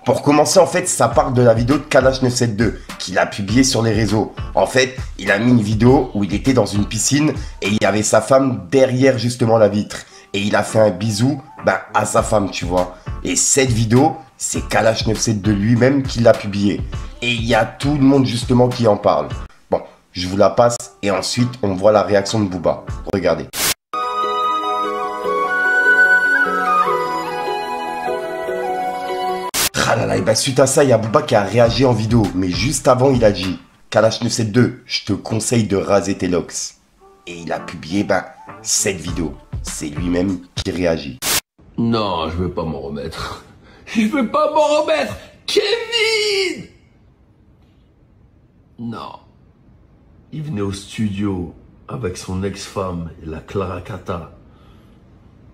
Pour commencer, en fait, ça part de la vidéo de Kalash 972 qu'il a publiée sur les réseaux. En fait, il a mis une vidéo où il était dans une piscine et il y avait sa femme derrière justement la vitre. Et il a fait un bisou à sa femme, tu vois. Et cette vidéo, c'est Kalash 972 lui-même qui l'a publiée. Et il y a tout le monde justement qui en parle. Bon, je vous la passe et ensuite on voit la réaction de Booba. Regardez. Ah là là, et suite à ça, il y a Booba qui a réagi en vidéo. Mais juste avant, il a dit: Kalash 972, je te conseille de raser tes locks. Et il a publié cette vidéo. C'est lui-même qui réagit. Non, je vais pas m'en remettre. Je vais pas m'en remettre. Kevin! Non. Il venait au studio avec son ex-femme, la Clara Cata.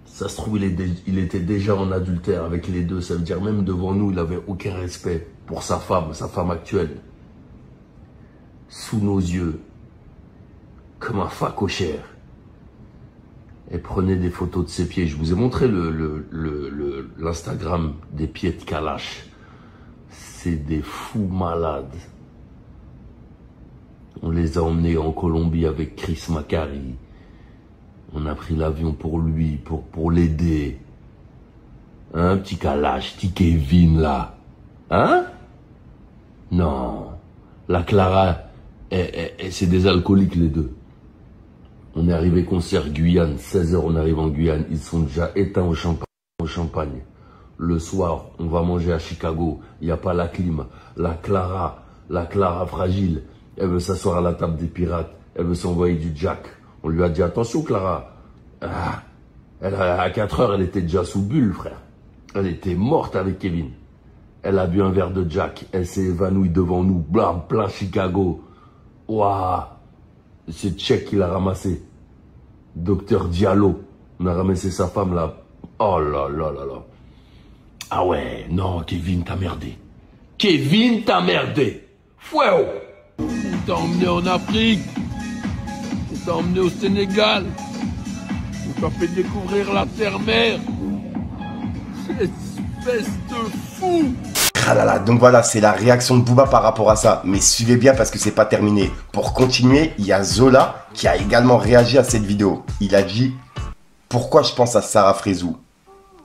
Ça se trouve, il était déjà en adultère avec les deux. Ça veut dire même devant nous, il avait aucun respect pour sa femme actuelle. Sous nos yeux, comme un facochère. Elle prenait des photos de ses pieds. Je vous ai montré l'Instagram des pieds de Kalash. C'est des fous malades. On les a emmenés en Colombie avec Chris Macari. On a pris l'avion pour lui, pour l'aider. Hein, petit Kalash, petit Kevin, là. Hein? Non. La Clara, c'est des alcooliques, les deux. On est arrivé concert Guyane, 16h, on arrive en Guyane. Ils sont déjà éteints au champagne. Le soir, on va manger à Chicago. Il n'y a pas la clim. La Clara fragile, elle veut s'asseoir à la table des pirates. Elle veut s'envoyer du Jack. On lui a dit: attention Clara. À 4 heures, elle était déjà sous bulle, frère. Elle était morte avec Kevin. Elle a bu un verre de Jack. Elle s'est évanouie devant nous. Blam, plein Chicago. Waouh. C'est Tchèque qui l'a ramassé. Docteur Diallo. On a ramassé sa femme là. Oh là là là là. Ah ouais, non, Kevin, t'as merdé. Kevin, t'as merdé. Fouet. On t'a emmené en Afrique. On t'a emmené au Sénégal. On t'a fait découvrir la terre-mère. Espèce de fou. Ah là là, donc voilà, c'est la réaction de Booba par rapport à ça. Mais suivez bien parce que c'est pas terminé. Pour continuer, il y a Zola qui a également réagi à cette vidéo. Il a dit: pourquoi je pense à Sarah Frézou?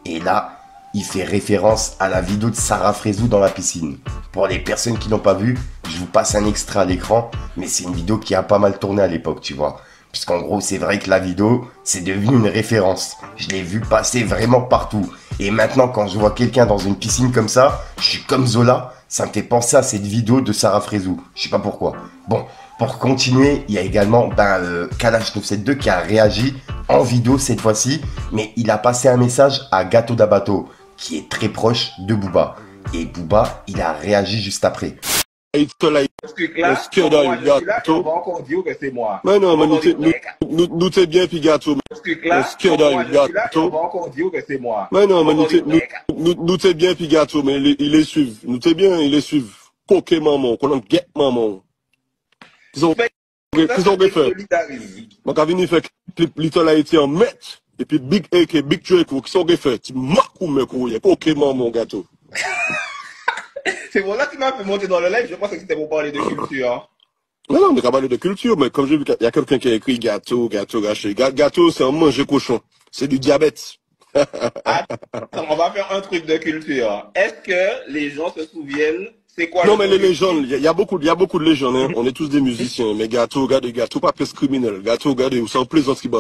Et là, il fait référence à la vidéo de Sarah Frézou dans la piscine. Pour les personnes qui l'ont pas vu, je vous passe un extrait à l'écran. Mais c'est une vidéo qui a pas mal tourné à l'époque, tu vois. Puisqu'en gros, c'est vrai que la vidéo, c'est devenu une référence. Je l'ai vu passer vraiment partout. Et maintenant, quand je vois quelqu'un dans une piscine comme ça, je suis comme Zola, ça me fait penser à cette vidéo de Sarah Frézou. Je sais pas pourquoi. Bon, pour continuer, il y a également Kalash 972 qui a réagi en vidéo cette fois-ci. Mais il a passé un message à Gato Dabato, qui est très proche de Booba. Et Booba, il a réagi juste après. Ce truc-là, on va encore dire que c'est moi. Mais non, mais nous t'es bien, puis gâteau. Ce truc-là, on va encore dire que c'est moi. Mais non, mais nous t'es bien, puis gâteau, mais il est suivre. Nous t'es bien, il est suivre. Coquet maman, qu'on en guette maman. Ils ont fait. Mon cavini fait Little Haïti en mètre. Et puis Big AK, Big Draco, qui sont fait. Tu m'as me couille. Coquet maman, gâteau. C'est pour ça que tu m'as fait monter dans le live, je pense que c'était pour parler de culture. Non, on a parlé de culture, mais comme j'ai vu qu'il y a quelqu'un qui a écrit gâteau, gâché. Gâteau, c'est un manger cochon. C'est du diabète. Attends, on va faire un truc de culture. Est-ce que les gens se souviennent, c'est quoi? Non, mais les légendes, il y a beaucoup de légendes, hein. On est tous des musiciens, mais gâteau, pas plus criminel. Gâteau, c'est en plaisanterie,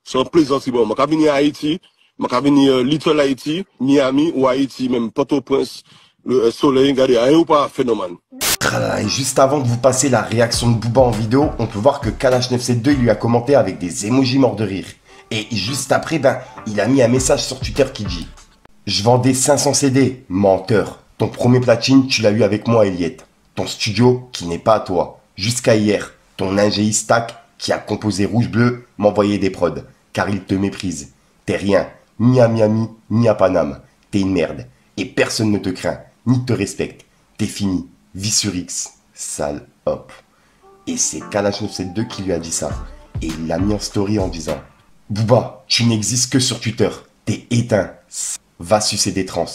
c'est en plaisanterie, moi, quand je à Haïti, moi, quand je Little Haïti, Miami ou Haïti, même Port-au-Prince, le soleil, regardez, rien ou pas phénomène. Et juste avant de vous passer la réaction de Booba en vidéo, on peut voir que Kalash 972 lui a commenté avec des emojis morts de rire. Et juste après, il a mis un message sur Twitter qui dit: je vendais 500 CD, menteur. Ton premier platine, tu l'as eu avec moi, Eliette. Ton studio qui n'est pas à toi. Jusqu'à hier, ton ingé Stack qui a composé Rouge Bleu m'envoyait des prods, car il te méprise. T'es rien, ni à Miami, ni à Paname. T'es une merde. Et personne ne te craint, ni te respecte. T'es fini. Vie sur X. Sale hop. Et c'est Kalash 972 qui lui a dit ça. Et il l'a mis en story en disant: Booba, tu n'existes que sur Twitter. T'es éteint. Va sucer des trans.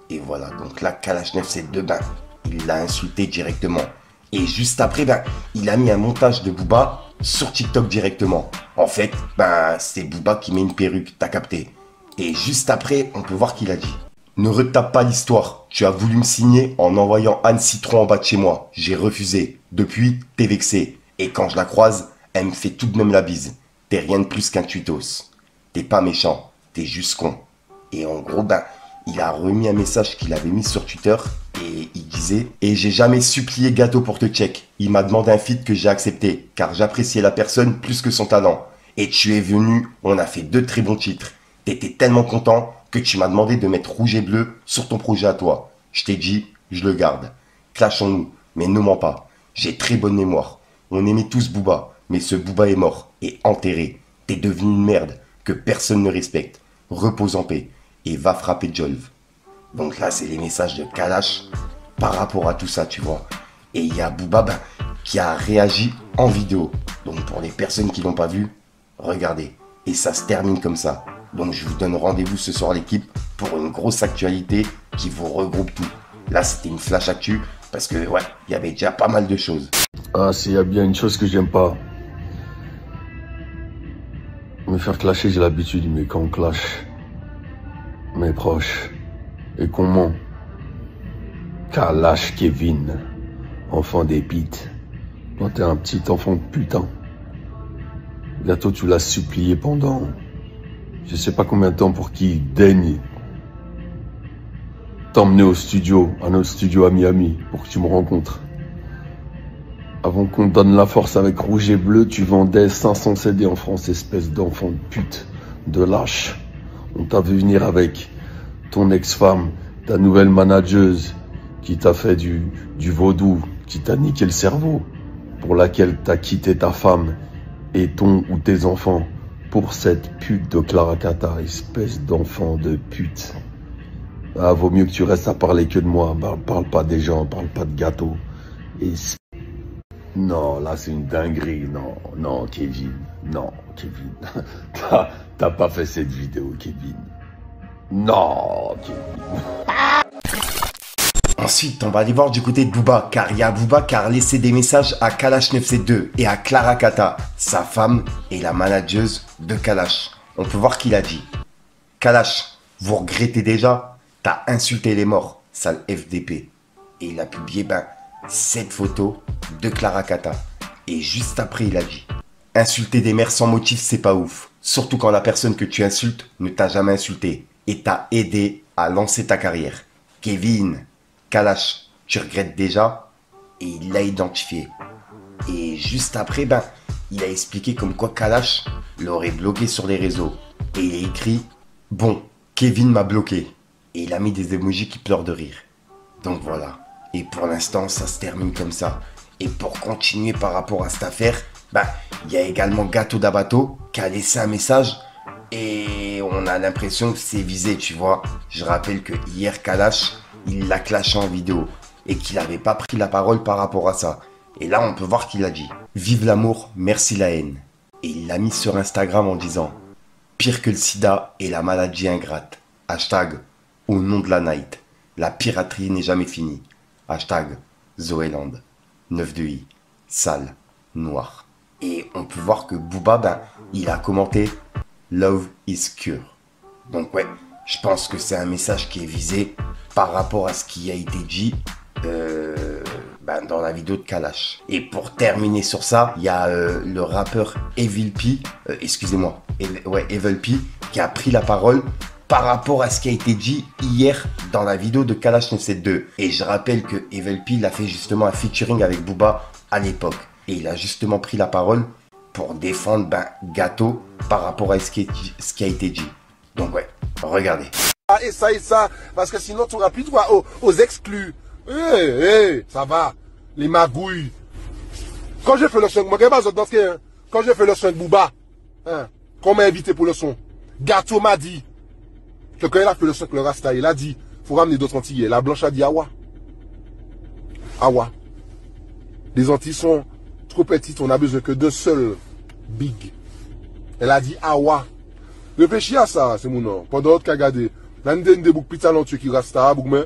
Et voilà, donc là, Kalash 972, ben, il l'a insulté directement. Et juste après, ben, il a mis un montage de Booba sur TikTok directement. En fait, ben, c'est Booba qui met une perruque, t'as capté. Et juste après, on peut voir qu'il a dit: ne retape pas l'histoire. Tu as voulu me signer en envoyant Anne Citron en bas de chez moi. J'ai refusé. Depuis, t'es vexé. Et quand je la croise, elle me fait tout de même la bise. T'es rien de plus qu'un tweetos. T'es pas méchant, t'es juste con. Et en gros, ben, il a remis un message qu'il avait mis sur Twitter et il disait: et j'ai jamais supplié Gâteau pour te check. Il m'a demandé un feat que j'ai accepté car j'appréciais la personne plus que son talent. Et tu es venu, on a fait 2 très bons titres. T'étais tellement content que tu m'as demandé de mettre rouge et bleu sur ton projet à toi. Je t'ai dit, je le garde. Clashons-nous, mais ne mens pas. J'ai très bonne mémoire. On aimait tous Booba, mais ce Booba est mort et enterré. T'es devenu une merde que personne ne respecte. Repose en paix et va frapper Jolv. Donc là, c'est les messages de Kalash par rapport à tout ça, tu vois. Et il y a Booba ben, qui a réagi en vidéo. Donc pour les personnes qui l'ont pas vu, regardez. Et ça se termine comme ça. Donc je vous donne rendez-vous ce soir l'équipe pour une grosse actualité qui vous regroupe tout. Là, c'était une flash actu parce que ouais, il y avait déjà pas mal de choses. Ah, s'il y a bien une chose que j'aime pas, me faire clasher, j'ai l'habitude, mais quand on clash mes proches et qu'on ment, Kalash Kevin, enfant des pites, toi t'es un petit enfant de putain. Gâteau, tu l'as supplié pendant je sais pas combien de temps pour qu'il daigne t'emmener au studio, à notre studio à Miami, pour que tu me rencontres. Avant qu'on te donne la force avec rouge et bleu, tu vendais 500 CD en France, espèce d'enfant de pute, de lâche. On t'a vu venir avec ton ex-femme, ta nouvelle manageuse, qui t'a fait du vaudou, qui t'a niqué le cerveau, pour laquelle t'as quitté ta femme et ton ou tes enfants pour cette pute de Clara Cata, espèce d'enfant de pute. Ah, vaut mieux que tu restes à parler que de moi. Parle pas des gens, parle pas de Gâteau. Et non, là c'est une dinguerie. Non, Kevin. Non, Kevin. T'as pas fait cette vidéo, Kevin. Non, Kevin. Ensuite, on va aller voir du côté de Booba, car il y a Booba qui a laissé des messages à Kalash 972 et à Clara Cata, sa femme et la manageuse de Kalash. On peut voir qu'il a dit: Kalash, vous regrettez déjà? T'as insulté les morts, sale FDP. Et il a publié cette photo de Clara Cata. Et juste après, il a dit: insulter des mères sans motif, c'est pas ouf. Surtout quand la personne que tu insultes ne t'a jamais insulté et t'a aidé à lancer ta carrière. Kevin, Kalash, tu regrettes déjà? Et il l'a identifié. Et juste après, il a expliqué comme quoi Kalash l'aurait bloqué sur les réseaux. Et il a écrit: bon, Kevin m'a bloqué. Et il a mis des emojis qui pleurent de rire. Donc voilà. Et pour l'instant, ça se termine comme ça. Et pour continuer par rapport à cette affaire, il y a également Gâteau d'Abato qui a laissé un message. Et on a l'impression que c'est visé, tu vois. Je rappelle que hier, Kalash, il l'a clashé en vidéo et qu'il n'avait pas pris la parole par rapport à ça. Et là, on peut voir qu'il a dit: vive l'amour, merci la haine. Et il l'a mis sur Instagram en disant: pire que le sida et la maladie ingrate. Hashtag au nom de la night. La piraterie n'est jamais finie. Hashtag Zoéland. 9-2i. Sale. Noir. Et on peut voir que Booba, il a commenté: Love is cure. Donc ouais, je pense que c'est un message qui est visé par rapport à ce qui a été dit dans la vidéo de Kalash. Et pour terminer sur ça, il y a le rappeur Evil P, Evil P, qui a pris la parole par rapport à ce qui a été dit hier dans la vidéo de Kalash 972. Et je rappelle que Evil P l'a fait justement un featuring avec Booba à l'époque. Et il a justement pris la parole pour défendre Gâteau par rapport à ce qui a été dit. Donc ouais, regardez. Et ça, parce que sinon tu n'auras plus droit aux exclus. Ça va, les magouilles. Quand j'ai fait le son, quand j'ai fait le son de Booba, qu'on m'a invité pour le son, Gâteau m'a dit que quand il a fait le son avec le Rasta, il a dit: faut ramener d'autres Antillais. La Blanche a dit: Awa. Awa. Les Antilles sont trop petites, on n'a besoin que de seuls big. Elle a dit: Awa. Réfléchis à ça, c'est mon nom. Pendant l'autre qu'a regardé, Là, nous avons des boucs plus talentueux qui restent à Bougmen.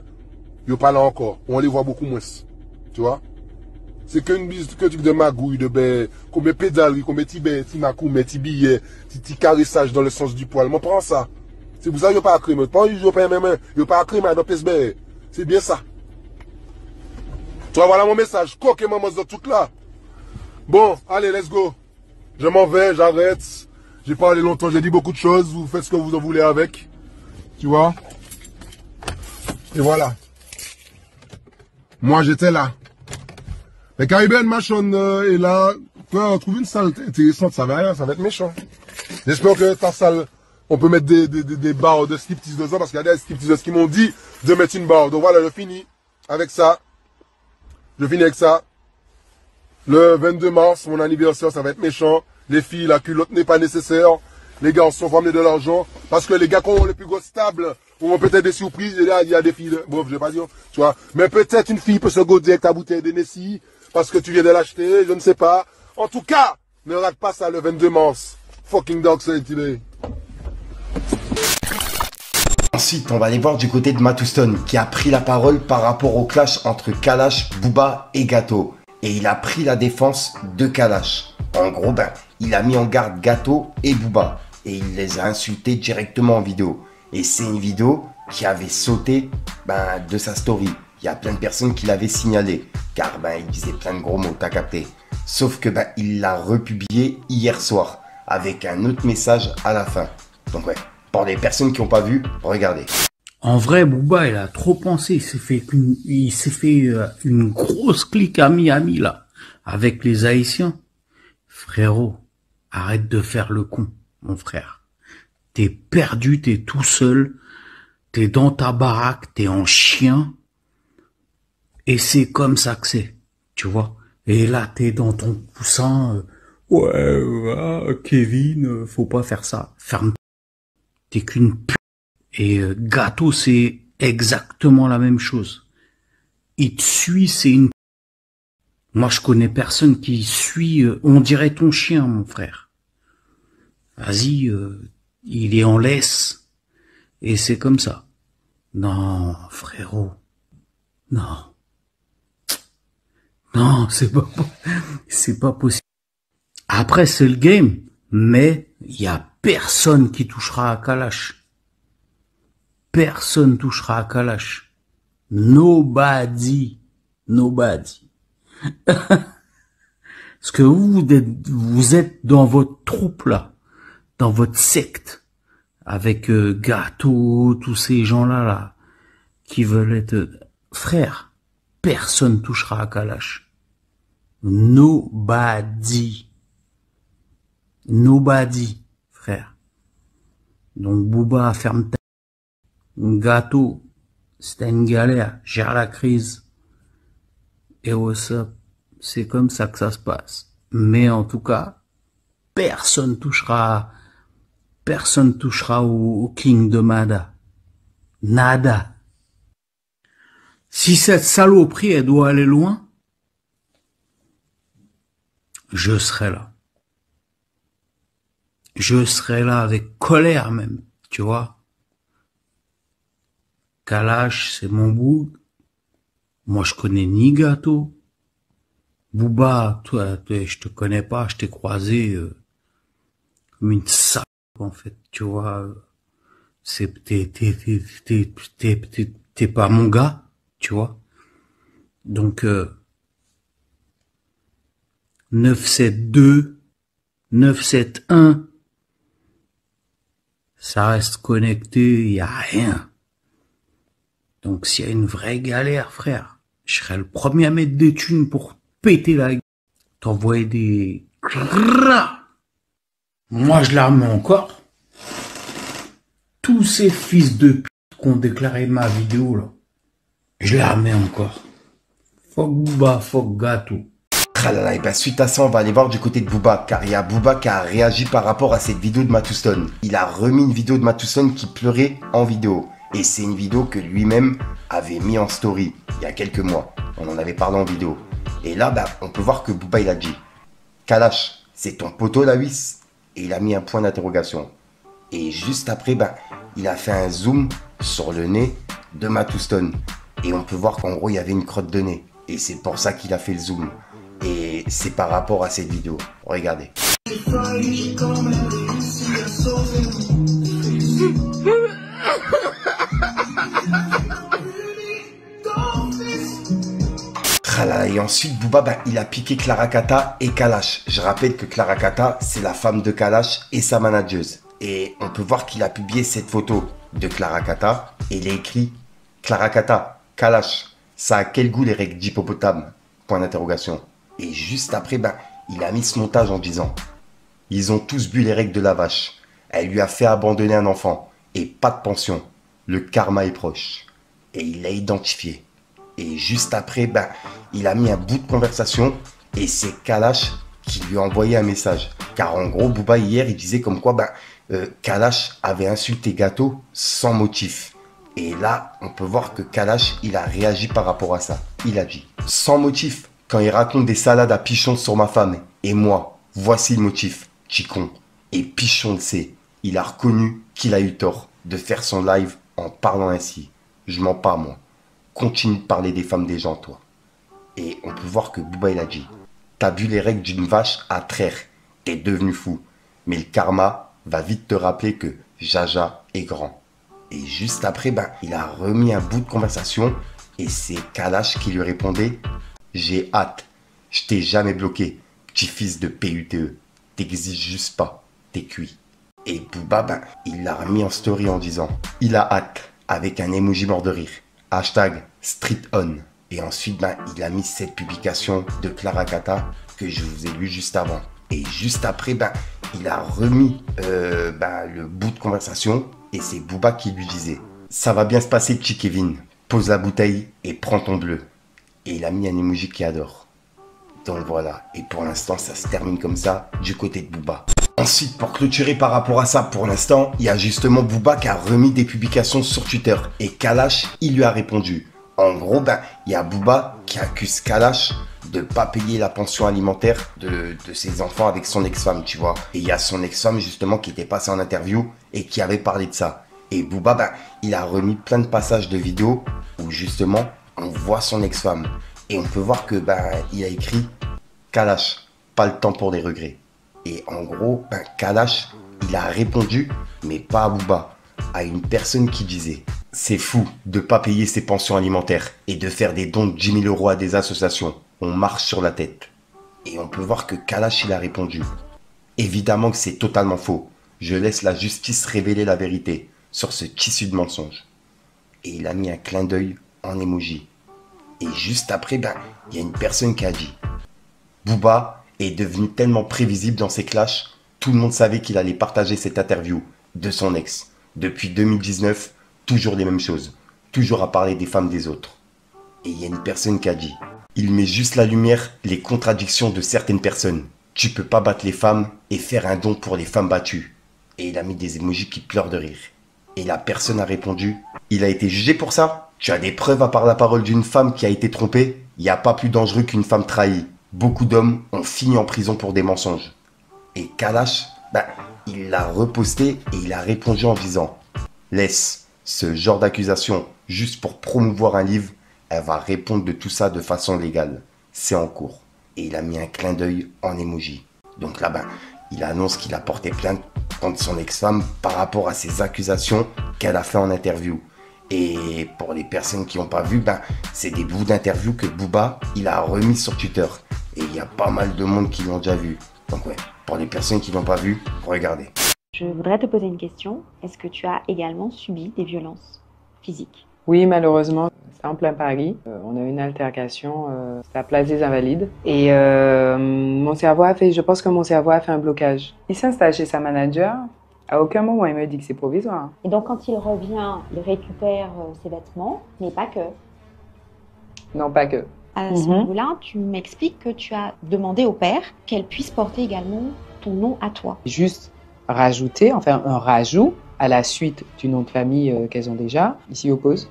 Ils parlent encore. On les voit beaucoup moins. Tu vois? C'est qu'un truc de magouille, de ben, qu'on met pédalerie, qu'on met petit macou, met petit billet, petit caressage dans le sens du poil. Moi, prends ça. C'est pour ça qu'il n'y a pas à crème. Pas il n'y a pas même, il n'y a pas à crème dans PSB. C'est bien ça. Tu vois, voilà mon message. Quoi que maman dans tout là. Bon, allez, let's go. Je m'en vais, j'arrête. J'ai parlé longtemps, j'ai dit beaucoup de choses. Vous faites ce que vous en voulez avec. Tu vois? Et voilà. Moi, j'étais là. Les Caribbean Machon est là. Tu vas trouver une salle intéressante, ça va être méchant. J'espère que ta salle, on peut mettre des barres de striptease dedans, parce qu'il y a des stripteaseuses qui m'ont dit de mettre une barre. Donc voilà, je finis avec ça. Je finis avec ça. Le 22 mars, mon anniversaire, ça va être méchant. Les filles, la culotte n'est pas nécessaire. Les garçons vont amener de l'argent. Parce que les gars qui ont le plus gros stable auront peut-être des surprises. Et là, il y a des filles. Bon, je vais pas dire, tu vois. Mais peut-être une fille peut se goder avec ta bouteille d'Hennessy. Parce que tu viens de l'acheter, je ne sais pas. En tout cas, ne rate pas ça le 22 mars. Fucking dog, c'est today. Ensuite, on va aller voir du côté de Matouston qui a pris la parole par rapport au clash entre Kalash, Booba et Gato. Et il a pris la défense de Kalash. En gros, ben, il a mis en garde Gato et Booba. Et il les a insultés directement en vidéo. Et c'est une vidéo qui avait sauté de sa story. Il y a plein de personnes qui l'avaient signalé. Car il disait plein de gros mots, t'as capté. Sauf que il l'a republié hier soir. Avec un autre message à la fin. Donc ouais, pour les personnes qui n'ont pas vu, regardez. En vrai, Booba, il a trop pensé. Il s'est fait une grosse clique à Miami, là. Avec les Haïtiens. Frérot, arrête de faire le con, mon frère. T'es perdu, t'es tout seul. T'es dans ta baraque, t'es en chien. Et c'est comme ça que c'est, tu vois. Et là, t'es dans ton coussin. Kevin, faut pas faire ça. Ferme. T'es qu'une p***. Et Gato, c'est exactement la même chose. Il te suit, c'est une p***. Moi, je connais personne qui suit. On dirait ton chien, mon frère. Vas-y, il est en laisse. Et c'est comme ça. Non, frérot. Non. Non, c'est pas possible. Après, c'est le game, mais il y a personne qui touchera à Kalash. Personne touchera à Kalash. Nobody. Nobody. Parce que vous êtes dans votre troupe là, dans votre secte, avec Gato, tous ces gens-là, qui veulent être frères. Personne touchera à Kalash. Nobody. Nobody, frère. Donc Booba, ferme ta... Gato, c'était une galère, gère la crise. Et what's up? C'est comme ça que ça se passe. Mais en tout cas, personne touchera au King de Mada. Nada. Si cette saloperie, elle doit aller loin, je serai là. Je serai là avec colère même, tu vois. Kalash, c'est mon bout. Moi, je connais ni Gato. Booba, toi, je te connais pas, je t'ai croisé comme une salope, en fait, tu vois. T'es pas mon gars, tu vois. Donc, 972, 971, ça reste connecté, y a rien. Donc, s'il y a une vraie galère, frère, je serais le premier à mettre des thunes pour péter la gueule. T'envoyer des... Moi, je la remets encore. Tous ces fils de pute qui ont déclaré ma vidéo, là, je la remets encore. Fuck Booba, fuck Gato. Et ben suite à ça, on va aller voir du côté de Booba, car il y a Booba qui a réagi par rapport à cette vidéo de Matouston. Il a remis une vidéo de Matouston qui pleurait en vidéo. Et c'est une vidéo que lui-même avait mis en story il y a quelques mois. On en avait parlé en vidéo. Et là, on peut voir que Booba, il a dit « Kalash, c'est ton poteau la vis ?» Et il a mis un point d'interrogation. Et juste après, il a fait un zoom sur le nez de Matoustone. Et on peut voir qu'en gros, il y avait une crotte de nez. Et c'est pour ça qu'il a fait le zoom. Et c'est par rapport à cette vidéo. Regardez. Et ensuite, Booba, il a piqué Clara Kata et Kalash. Je rappelle que Clara Kata, c'est la femme de Kalash et sa manageuse. Et on peut voir qu'il a publié cette photo de Clara Kata. Et il a écrit Clara Kata, Kalash, ça a quel goût les règles d'hippopotame? Point d'interrogation. Et juste après, il a mis ce montage en disant: ils ont tous bu les règles de la vache. Elle lui a fait abandonner un enfant. Et pas de pension. Le karma est proche. Et il l'a identifié. Et juste après, il a mis un bout de conversation. Et c'est Kalash qui lui a envoyé un message. Car en gros, Booba hier, il disait comme quoi Kalash avait insulté Gâteau sans motif. Et là, on peut voir que Kalash, il a réagi par rapport à ça. Il a dit: sans motif, quand il raconte des salades à Pichon sur ma femme. Et moi, voici le motif, Chicon. Et Pichon le sait. Il a reconnu qu'il a eu tort de faire son live en parlant ainsi. Je mens pas, moi. Continue de parler des femmes des gens, toi. Et on peut voir que Booba, il a dit: t'as bu les règles d'une vache à traire. T'es devenu fou. Mais le karma va vite te rappeler que Jaja est grand. Et juste après, il a remis un bout de conversation. Et c'est Kalash qui lui répondait: j'ai hâte. Je t'ai jamais bloqué, petit fils de PUTE. T'exiges juste pas. T'es cuit. Et Booba, il l'a remis en story en disant: il a hâte, avec un emoji mort de rire. Hashtag Street On. Et ensuite, il a mis cette publication de Clara Kata que je vous ai lu juste avant. Et juste après, il a remis le bout de conversation. Et c'est Booba qui lui disait: ça va bien se passer, petit Kevin. Pose la bouteille et prends ton bleu. Et il a mis un emoji qui adore. Donc voilà. Et pour l'instant, ça se termine comme ça du côté de Booba. Ensuite, pour clôturer par rapport à ça, pour l'instant, il y a justement Booba qui a remis des publications sur Twitter. Et Kalash, il lui a répondu. En gros, il y a Booba qui accuse Kalash de ne pas payer la pension alimentaire de ses enfants avec son ex-femme, tu vois. Et il y a son ex-femme, justement, qui était passée en interview et qui avait parlé de ça. Et Booba, il a remis plein de passages de vidéos où, justement, on voit son ex-femme. Et on peut voir que, il a écrit: Kalash, pas le temps pour des regrets. Et en gros, Kalash, il a répondu, mais pas à Booba, à une personne qui disait: c'est fou de pas payer ses pensions alimentaires et de faire des dons de 10 000 € à des associations. On marche sur la tête. Et on peut voir que Kalash, il a répondu: évidemment que c'est totalement faux. Je laisse la justice révéler la vérité sur ce tissu de mensonges. Et il a mis un clin d'œil en emoji. Et juste après, il y a une personne qui a dit: Booba est devenu tellement prévisible dans ses clashs, tout le monde savait qu'il allait partager cette interview de son ex. Depuis 2019, toujours les mêmes choses. Toujours à parler des femmes des autres. Et il y a une personne qui a dit: il met juste la lumière les contradictions de certaines personnes. Tu peux pas battre les femmes et faire un don pour les femmes battues. Et il a mis des emojis qui pleurent de rire. Et la personne a répondu: il a été jugé pour ça? Tu as des preuves à part la parole d'une femme qui a été trompée? Il n'y a pas plus dangereux qu'une femme trahie. Beaucoup d'hommes ont fini en prison pour des mensonges. Et Kalash, il l'a reposté et il a répondu en disant: laisse ce genre d'accusation juste pour promouvoir un livre, elle va répondre de tout ça de façon légale. C'est en cours. Et il a mis un clin d'œil en emoji. Donc là, il annonce qu'il a porté plainte contre son ex-femme par rapport à ces accusations qu'elle a fait en interview. Et pour les personnes qui n'ont pas vu, c'est des bouts d'interview que Booba, il a remis sur Twitter. Et il y a pas mal de monde qui l'ont déjà vu. Donc ouais, pour les personnes qui l'ont pas vu, regardez. Je voudrais te poser une question. Est-ce que tu as également subi des violences physiques? Oui, malheureusement, c'est en plein Paris. On a eu une altercation, c'est à Place des Invalides. Et je pense que mon cerveau a fait un blocage. Il s'installe chez sa manager. À aucun moment, il me dit que c'est provisoire. Et donc, quand il revient, il récupère ses vêtements, mais pas que. Non, pas que. À ce niveau-là, tu m'expliques que tu as demandé au père qu'elle puisse porter également ton nom à toi. Juste rajouter, un rajout à la suite du nom de famille qu'elles ont déjà. Ici oppose.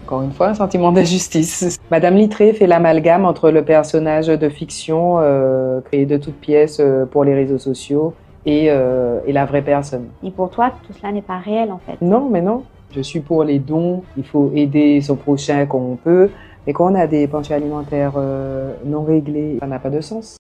Encore une fois, un sentiment d'injustice. Madame Littré fait l'amalgame entre le personnage de fiction créé de toutes pièces pour les réseaux sociaux et la vraie personne. Et pour toi, tout cela n'est pas réel en fait? Non, mais non. Je suis pour les dons, il faut aider son prochain quand on peut. Mais quand on a des pensions alimentaires non réglées, ça n'a pas de sens.